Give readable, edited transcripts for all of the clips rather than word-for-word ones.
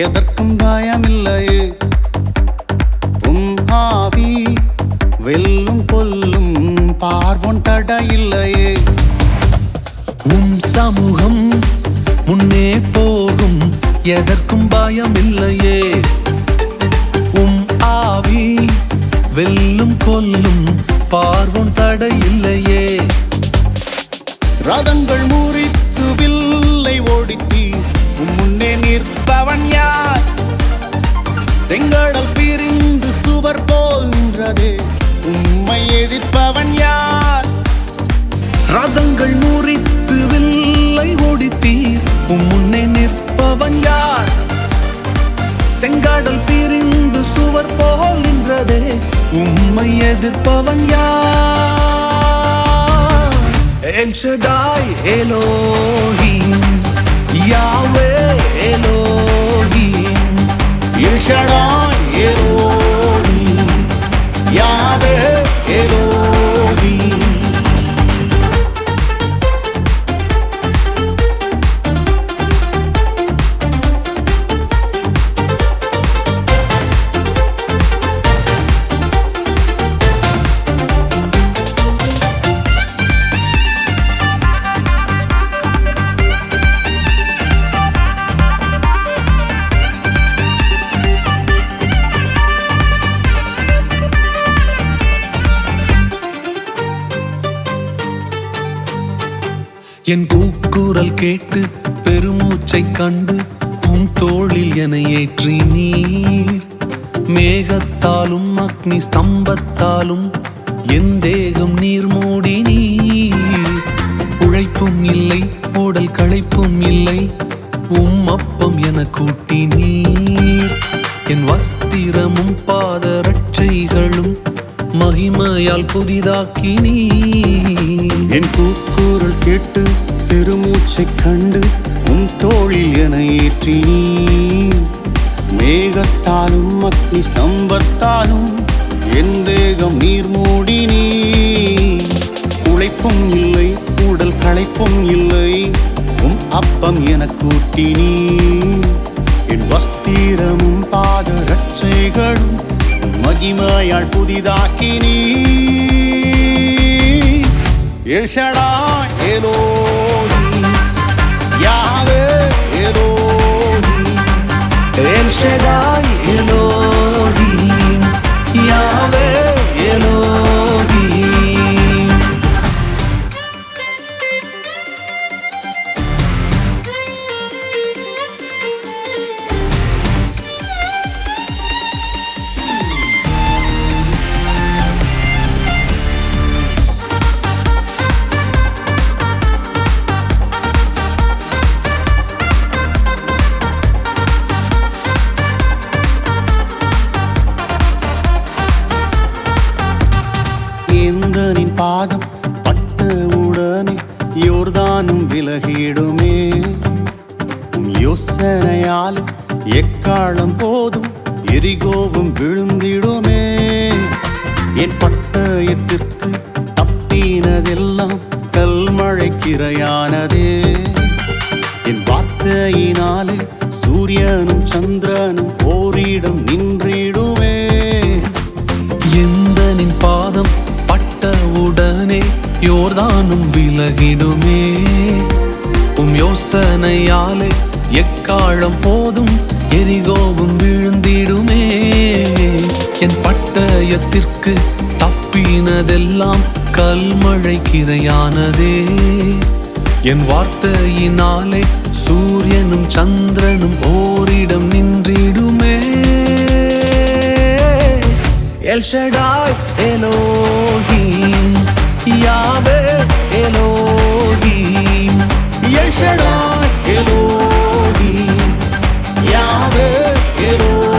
எதற்கும் பயமில்லையே. ஆவி வெல்லும் கொல்லும் பார்வன் தடையில்லையே. சமூகம் முன்னே போகும் எதற்கும் பயமில்லையே. ஆவி வெல்லும் கொல்லும் பார்வன் தடையில்லையே. ரதங்கள் முறித்து வில்லை ஓடித்தி முன்னே நிற்பவன் யார்? செங்கடல் பிரிந்து சுவர் போல் நின்றதே உம்மை எதிர்ப்பவன் யார்? ரதங்கள் முறித்து வில்லை ஓடித்தீர் முன்னே நிற்பவன் யார்? செங்கடல் பிரிந்து சுவர் போல் நின்றதே உம்மை எதிர்ப்பவன் யார்? El Shaddai Elohim, Yahweh Elohim. El Shaddai Elohim, Yahweh Elohim. என் கூக்குரல் கேட்டு பெருமூச்சை கண்டு உன் தோளில் என ஏற்றி நீர். மேகத்தாலும் அக்னி ஸ்தம்பத்தாலும் என் தேகம் நீர் மூடி நீர். உழைப்பும் இல்லை ஓடல் களைப்பும் இல்லை அப்பம் என கூட்டி நீர். என் வஸ்திரமும் பாதரட்சைகளும் மகிமையால் புதிதாக்கி நீர். என் கூக்குரல் கேட்டு பெருமூச்சை கண்டு உன் தோளில் என ஏற்றி மேகத்தாலும் அக்னி ஸ்தம்பத்தாலும் என் தேகம் நீர் மூடி நீ. உழைப்பும் இல்லை உடல் களைப்பும் இல்லை அப்பம் என கூட்டி நீ. என் வஸ்திரமும் பாதரட்சைகளும் மகிமையால் புதிதாக்கி நீ. El Shaddai Elohim, Yahweh Elohim. El Shaddai Elohim, Yahweh Elohim. எந்தனின் பாதம் பட்ட உடனே யோர்தானும் விலகிடுமே. யோசனையால் எக்காலம் போதும் எரிகோவும் விழுந்திடுமே. என் பட்டயத்திற்கு தப்பினதெல்லாம் கல்மழைக்கிரையானதே. என் வார்த்தையினாலே சூரியனும் சந்திரனும் ஓரிடம் நின்றிடுமே. எந்தனின் பாதம் உடனே யோர்தானும் விலகிடுமே. யோசனையாலே எக்காலம் போதும் எரிகோவும் விழுந்திடுமே. என் பட்டயத்திற்கு தப்பினதெல்லாம் கல்மழைக்கிரையானதே. என் வார்த்தையினாலே சூரியனும் சந்திரனும் ஓரிடம் நின்றிடுமே. El Shaddai Elohim, Yahweh Elohim. El Shaddai Elohim, Yahweh Elohim.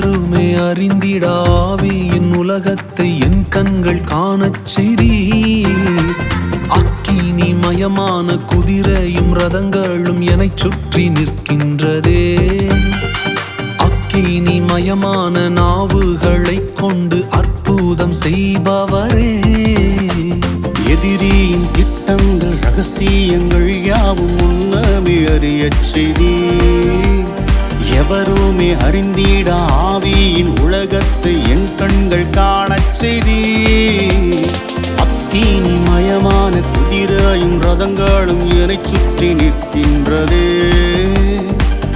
எவருமே அறிந்திட ஆவியின் உலகத்தை என் கண்கள் காணச் செய்தீர். அக்கினி மயமான குதிரையும் ரதங்களும் என்னைச் சுற்றி நிற்கின்றதே. அக்கினி மயமான நாவுகளைக் கொண்டு அற்புதம் செய்பவரே. எதிரியின் திட்டங்கள் ரகசியங்கள் யாவும் முன்னமே அறியச் செய்தீர். எவருமே அறிந்திட ஆவியின் உலகத்தை என் கண்கள் காணச் செய்தீர். அக்கினி மயமான குதிரையும் ரதங்களும் என்னைச் சுற்றி நிற்கின்றதே.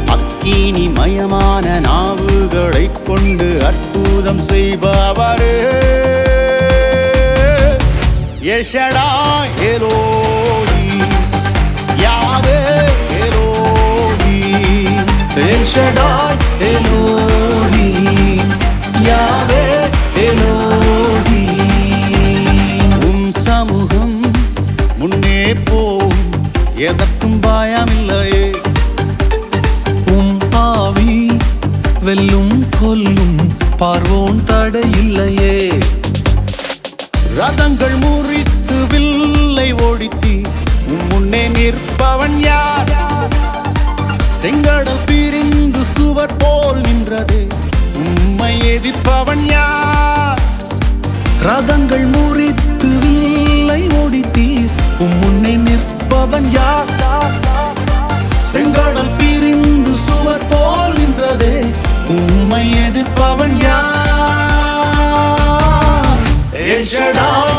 அக்கினி மயமான நாவுகளைக் கொண்டு அற்புதம் செய்பவரே. El Shaddai Elohim, Yahweh Elohim. El Shaddai Elohim, Yahweh Elohim. உம் சமூகம் முன்னே போம், எதற்கும் பயமில்லையே. உம் ஆவி வெல்லும் கொல்லும், பார்வோன் தடையில்லையே. ரதங்கள் முறித்து வில்லை ஓடித்தி உம் முன்னே நிற்பவன் யார்? செங்கடல் பிரிந்து சுவர் போல் நின்றதே, உம்மை எதிர்ப்பவன் யார்? ரதங்கள் முறித்து வில்லை ஓடித்தீர், உம் முன்னே நிற்பவன் யார்? செங்கடல் பிரிந்து சுவர் போல் நின்றதே, உம்மை எதிர்ப்பவன் யார்? எல் ஷடாய்